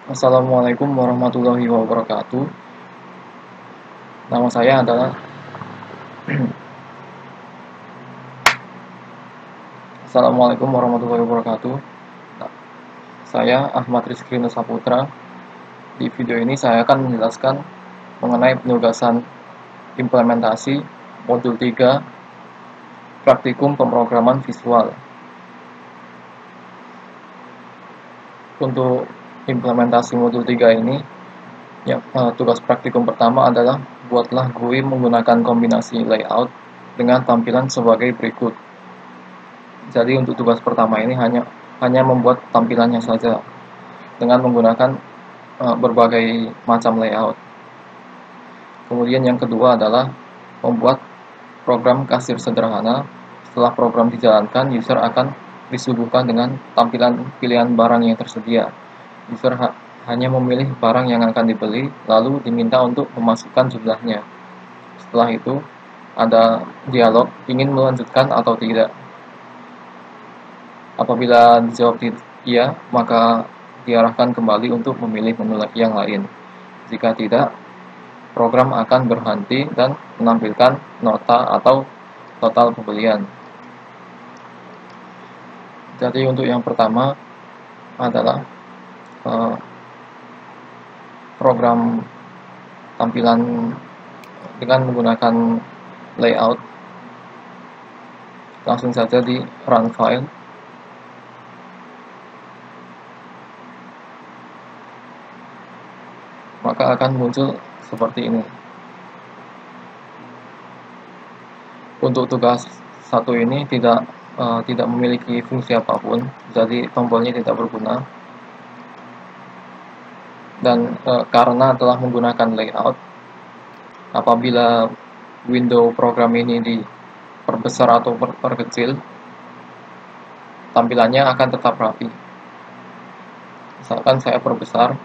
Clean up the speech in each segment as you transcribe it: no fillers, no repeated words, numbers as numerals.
Assalamualaikum warahmatullahi wabarakatuh. Nama saya adalah Assalamualaikum warahmatullahi wabarakatuh. Nah, saya Ahmad Rizky Nusaputra. Di video ini saya akan menjelaskan mengenai penugasan implementasi modul 3 praktikum pemrograman visual. Untuk implementasi modul 3 ini, tugas praktikum pertama adalah buatlah GUI menggunakan kombinasi layout dengan tampilan sebagai berikut. Jadi untuk tugas pertama ini hanya membuat tampilannya saja dengan menggunakan berbagai macam layout. Kemudian yang kedua adalah membuat program kasir sederhana. Setelah program dijalankan, user akan disuguhkan dengan tampilan pilihan barang yang tersedia. User hanya memilih barang yang akan dibeli, lalu diminta untuk memasukkan jumlahnya. Setelah itu, ada dialog ingin melanjutkan atau tidak. Apabila dijawab iya, maka diarahkan kembali untuk memilih menu yang lain. Jika tidak, program akan berhenti dan menampilkan nota atau total pembelian. Jadi untuk yang pertama adalah program tampilan dengan menggunakan layout. Langsung saja di run file. Maka akan muncul seperti ini. Untuk tugas satu ini tidak memiliki fungsi apapun, jadi tombolnya tidak berguna. Dan karena telah menggunakan layout, apabila window program ini diperbesar atau perkecil, tampilannya akan tetap rapi. Misalkan saya perbesar,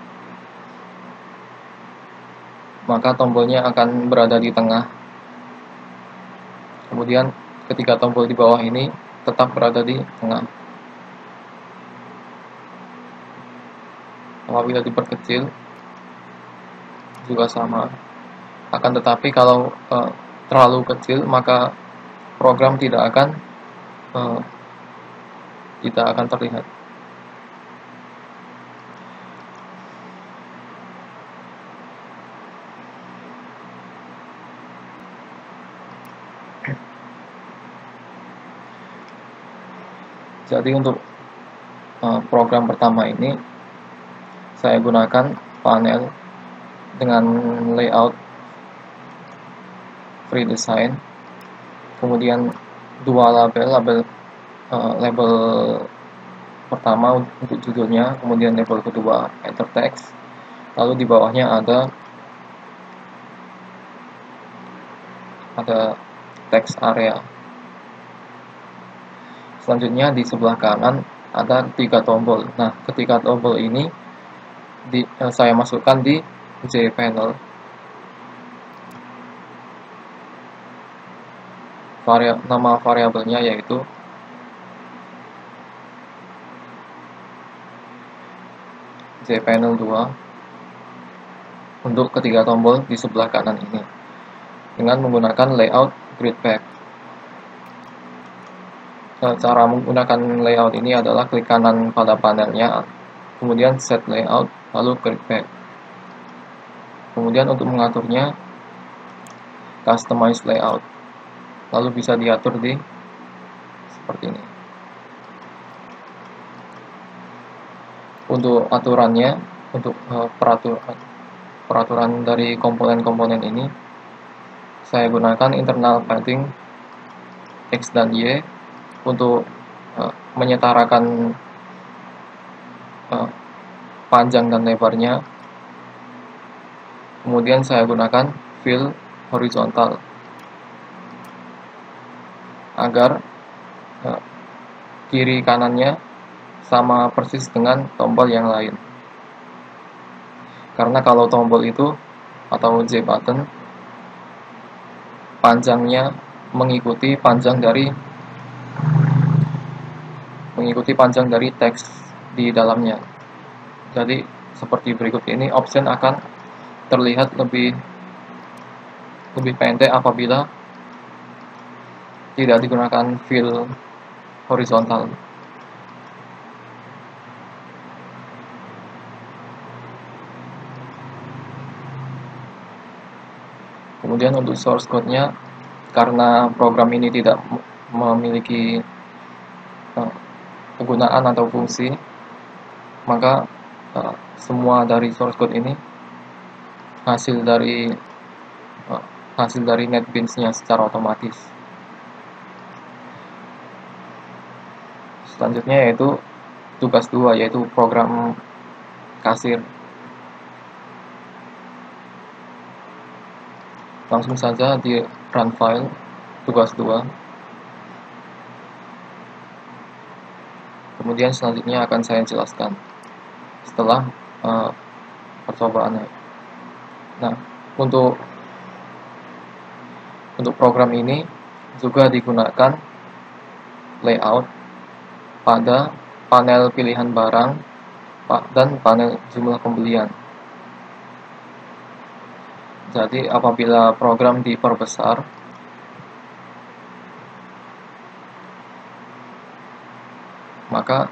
maka tombolnya akan berada di tengah. Kemudian ketika tombol di bawah ini tetap berada di tengah. Apabila diperkecil juga sama. Akan tetapi kalau terlalu kecil, maka program tidak akan terlihat. Jadi untuk program pertama ini saya gunakan panel dengan layout free design, kemudian dua label pertama untuk judulnya, kemudian label kedua enter text, lalu di bawahnya ada text area. Selanjutnya di sebelah kanan ada 3 tombol. Nah, ketika tombol ini saya masukkan di JPanel. Nama variabelnya yaitu JPanel 2 untuk ketiga tombol di sebelah kanan ini dengan menggunakan layout grid pack. Cara menggunakan layout ini adalah klik kanan pada panelnya, kemudian set layout, lalu grid pack. Kemudian untuk mengaturnya, customize layout, lalu bisa diatur di seperti ini. Untuk aturannya, untuk peraturan dari komponen-komponen ini, saya gunakan internal padding X dan Y untuk menyetarakan panjang dan lebarnya. Kemudian saya gunakan fill horizontal agar kiri kanannya sama persis dengan tombol yang lain. Karena kalau tombol itu atau J button panjangnya mengikuti panjang dari teks di dalamnya. Jadi seperti berikut ini, option akan terlihat lebih pendek apabila tidak digunakan fill horizontal. Kemudian untuk source code-nya, karena program ini tidak memiliki kegunaan atau fungsi, maka semua dari source code ini hasil dari NetBeans-nya secara otomatis. Selanjutnya yaitu tugas 2, yaitu program kasir. Langsung saja di run file tugas 2. Kemudian selanjutnya akan saya jelaskan setelah percobaannya. Nah, untuk program ini juga digunakan layout pada panel pilihan barang dan panel jumlah pembelian. Jadi apabila program diperbesar, maka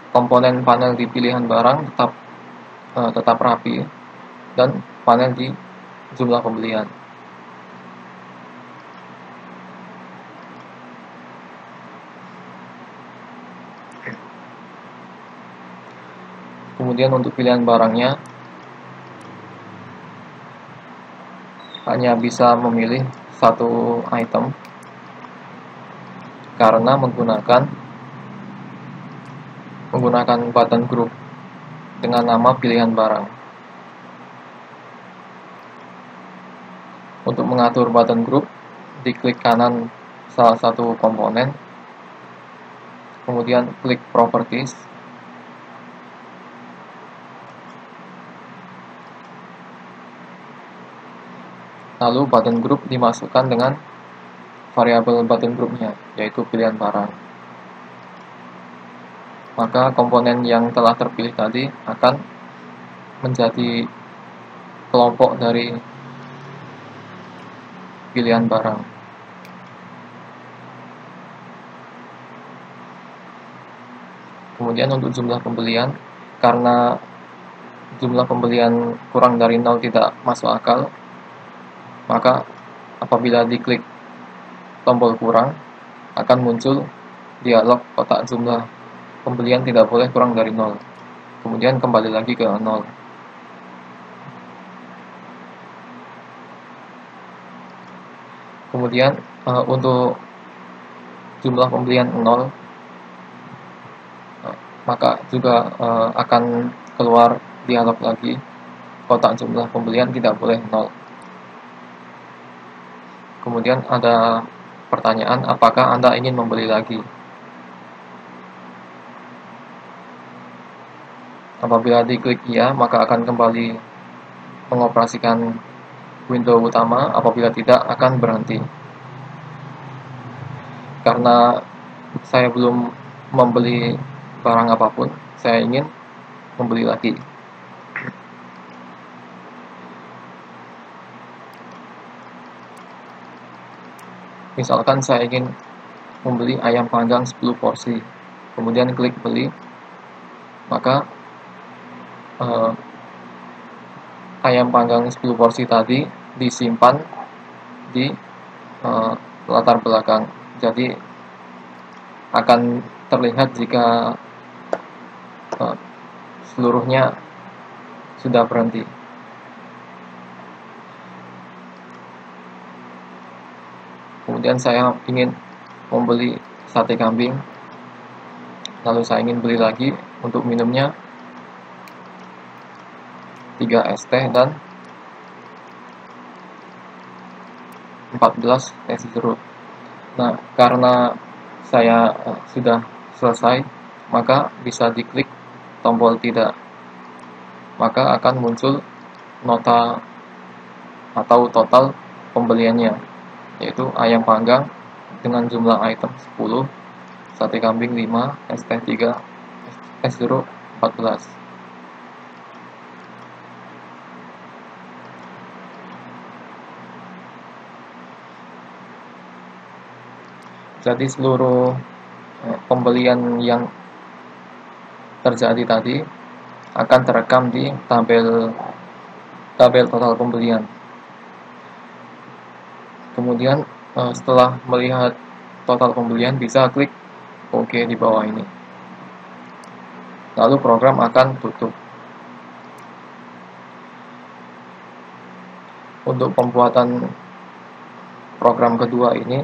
komponen panel di pilihan barang tetap rapi, dan panel di jumlah pembelian. Kemudian untuk pilihan barangnya, hanya bisa memilih satu item karena menggunakan button group dengan nama pilihan barang. Untuk mengatur button group, diklik kanan salah satu komponen, kemudian klik properties, lalu button group dimasukkan dengan variabel button groupnya, yaitu pilihan barang. Maka komponen yang telah terpilih tadi akan menjadi kelompok dari pilihan barang. Kemudian untuk jumlah pembelian, karena jumlah pembelian kurang dari 0 tidak masuk akal, maka apabila diklik tombol kurang, akan muncul dialog kotak jumlah pembelian tidak boleh kurang dari 0. Kemudian kembali lagi ke 0. Kemudian untuk jumlah pembelian 0, maka juga akan keluar dialog lagi, kotak jumlah pembelian tidak boleh 0. Kemudian ada pertanyaan, apakah Anda ingin membeli lagi? Apabila diklik iya, maka akan kembali mengoperasikan window utama. Apabila tidak, akan berhenti. Karena saya belum membeli barang apapun, saya ingin membeli lagi. Misalkan saya ingin membeli ayam panggang 10 porsi, kemudian klik beli, maka ayam panggang 10 porsi tadi disimpan di latar belakang. Jadi akan terlihat jika seluruhnya sudah berhenti. Kemudian saya ingin membeli sate kambing, lalu saya ingin beli lagi untuk minumnya 3 es teh dan 14 es jeruk. Nah, karena saya sudah selesai, maka bisa diklik tombol tidak. Maka akan muncul nota atau total pembeliannya, yaitu ayam panggang dengan jumlah item 10, sate kambing 5, es teh 3, es jeruk 14. Jadi seluruh pembelian yang terjadi tadi akan terekam di tabel total pembelian. Kemudian setelah melihat total pembelian, bisa klik OK di bawah ini. Lalu program akan tutup. Untuk pembuatan program kedua ini,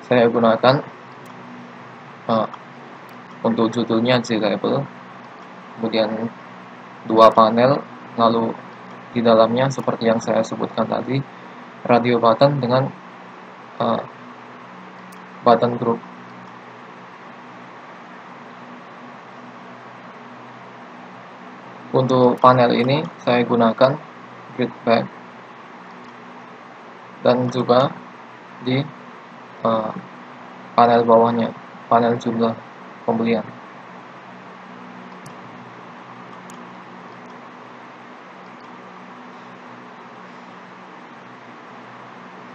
saya gunakan untuk judulnya JLabel, kemudian 2 panel, lalu di dalamnya seperti yang saya sebutkan tadi, radio button dengan button group. Untuk panel ini saya gunakan grid back dan juga di panel bawahnya, panel jumlah pembelian.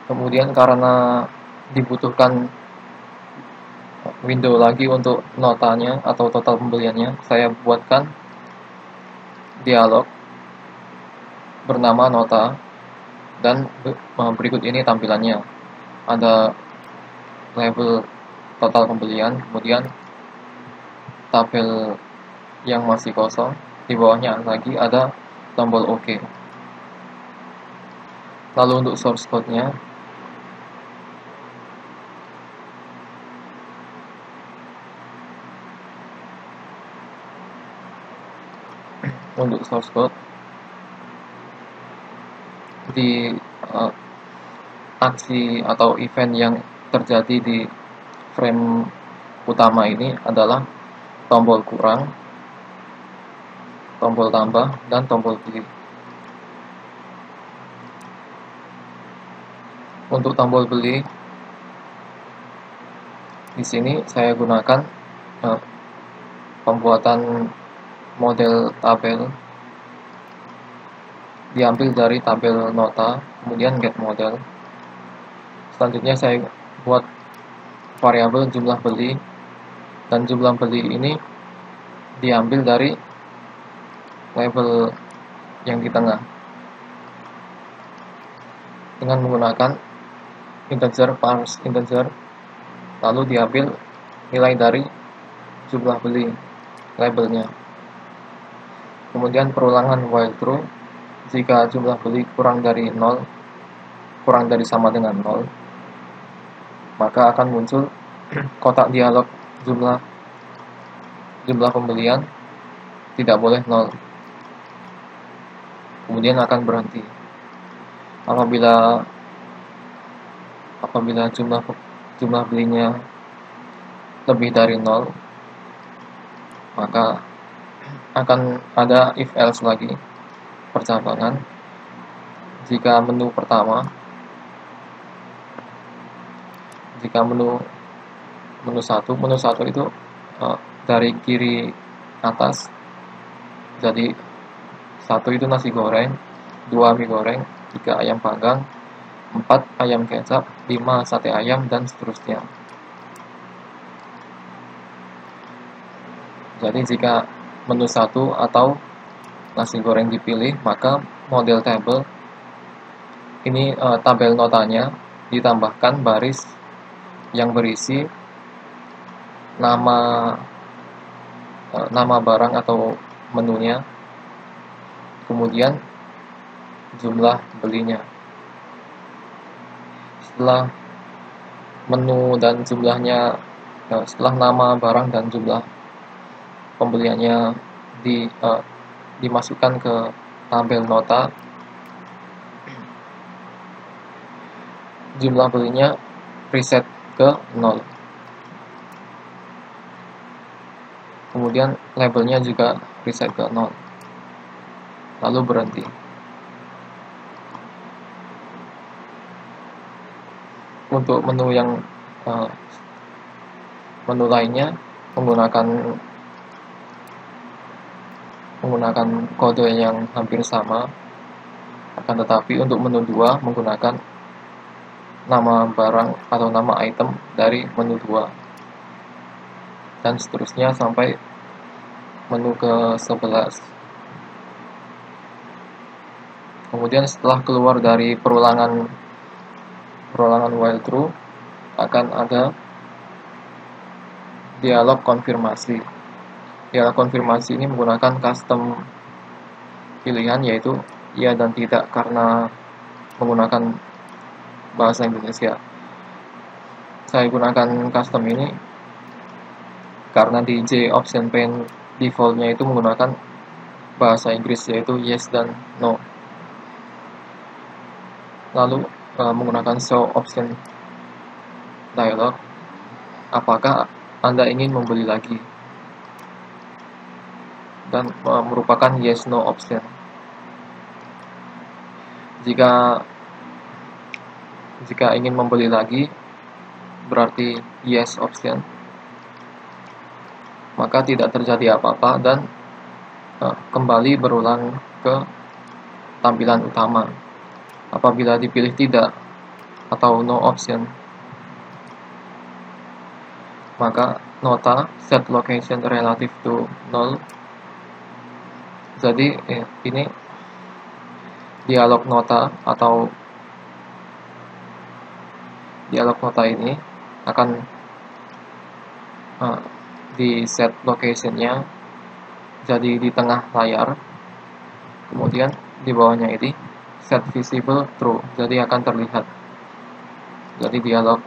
Kemudian karena dibutuhkan window lagi untuk notanya atau total pembeliannya, saya buatkan dialog bernama nota, dan berikut ini tampilannya. Ada label total pembelian, kemudian tabel yang masih kosong, di bawahnya lagi ada tombol OK. Lalu untuk source code-nya, di aksi atau event yang terjadi di frame utama ini adalah tombol kurang, tombol tambah, dan tombol beli. Untuk tombol beli, di sini saya gunakan pembuatan model tabel, diambil dari tabel nota, kemudian get model. Selanjutnya saya buat variabel jumlah beli, dan jumlah beli ini diambil dari label yang di tengah dengan menggunakan integer parse integer, lalu diambil nilai dari jumlah beli labelnya. Kemudian perulangan while true, jika jumlah beli kurang dari sama dengan 0, maka akan muncul kotak dialog jumlah pembelian tidak boleh 0. Kemudian akan berhenti. Apabila jumlah belinya lebih dari 0, maka akan ada if else lagi, percabangan. Jika menu satu itu dari kiri atas, jadi 1 itu nasi goreng, 2 mie goreng, 3 ayam panggang, 4 ayam kecap, 5 sate ayam, dan seterusnya. Jadi jika menu 1 atau nasi goreng dipilih, maka model table ini, tabel notanya ditambahkan baris yang berisi nama barang atau menunya, kemudian jumlah belinya. Setelah menu dan jumlahnya, setelah nama barang dan jumlah pembeliannya dimasukkan ke tabel nota, jumlah belinya reset ke 0. Kemudian labelnya juga reset ke 0. Lalu berhenti. Untuk menu yang menu lainnya menggunakan kode yang hampir sama, akan tetapi untuk menu 2 menggunakan nama barang atau nama item dari menu 2, dan seterusnya sampai menu ke-11. Kemudian setelah keluar dari perulangan while true, akan ada dialog konfirmasi. Dialog konfirmasi ini menggunakan custom pilihan, yaitu iya dan tidak, karena menggunakan bahasa Indonesia. Saya gunakan custom ini karena di J option pane defaultnya itu menggunakan bahasa Inggris, yaitu yes dan no. Lalu menggunakan show option dialog, apakah Anda ingin membeli lagi, dan merupakan yes no option. Jika ingin membeli lagi berarti yes option, maka tidak terjadi apa-apa dan kembali berulang ke tampilan utama. Apabila dipilih tidak atau no option, maka nota set location relative to null. Jadi ini dialog nota ini akan di set locationnya jadi di tengah layar, kemudian di bawahnya ini set visible true, jadi akan terlihat. Jadi dialog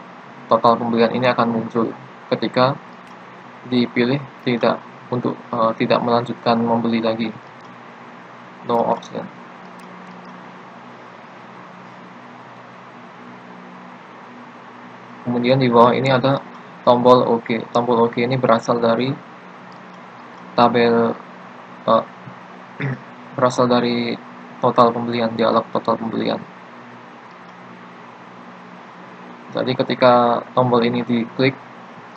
total pembelian ini akan muncul ketika dipilih tidak untuk tidak melanjutkan membeli lagi, no option. Kemudian di bawah ini ada tombol OK. Tombol OK ini berasal dari tabel berasal dari total pembelian, dialog total pembelian. Jadi ketika tombol ini diklik,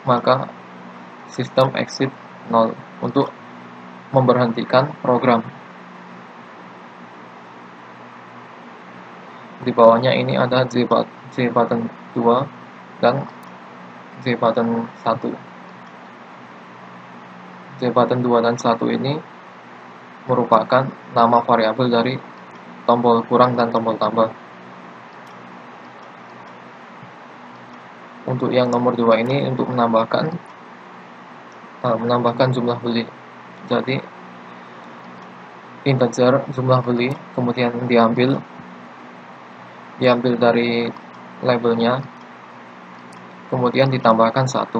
maka sistem exit 0 untuk memberhentikan program. Di bawahnya ini ada J button 2 dan J button 1. J button 2 dan 1 ini merupakan nama variabel dari tombol kurang dan tombol tambah. Untuk yang nomor 2 ini untuk menambahkan jumlah beli. Jadi integer jumlah beli kemudian diambil dari labelnya, kemudian ditambahkan 1,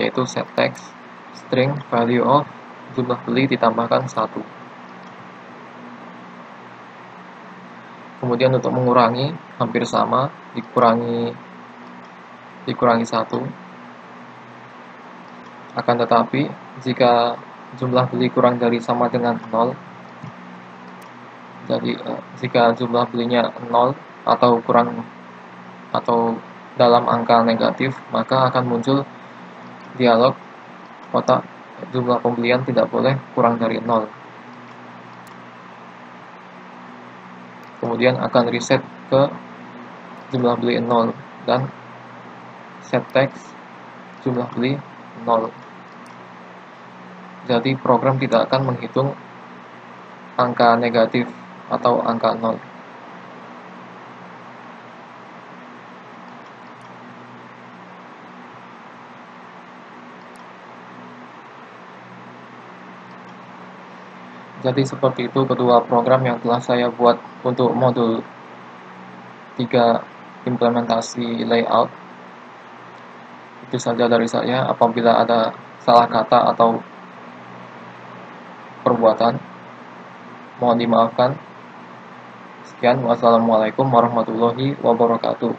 yaitu set text string value of jumlah beli ditambahkan 1. Kemudian untuk mengurangi hampir sama, dikurangi 1. Akan tetapi jika jumlah beli kurang dari sama dengan 0, jadi jika jumlah belinya 0 atau kurang atau dalam angka negatif, maka akan muncul dialog kotak jumlah pembelian tidak boleh kurang dari 0. Kemudian akan reset ke jumlah beli 0 dan set text jumlah beli 0. Jadi program tidak akan menghitung angka negatif atau angka 0. Jadi seperti itu kedua program yang telah saya buat untuk modul 3 implementasi layout. Itu saja dari saya. Apabila ada salah kata atau perbuatan, mohon dimaafkan. Sekian, wassalamualaikum warahmatullahi wabarakatuh.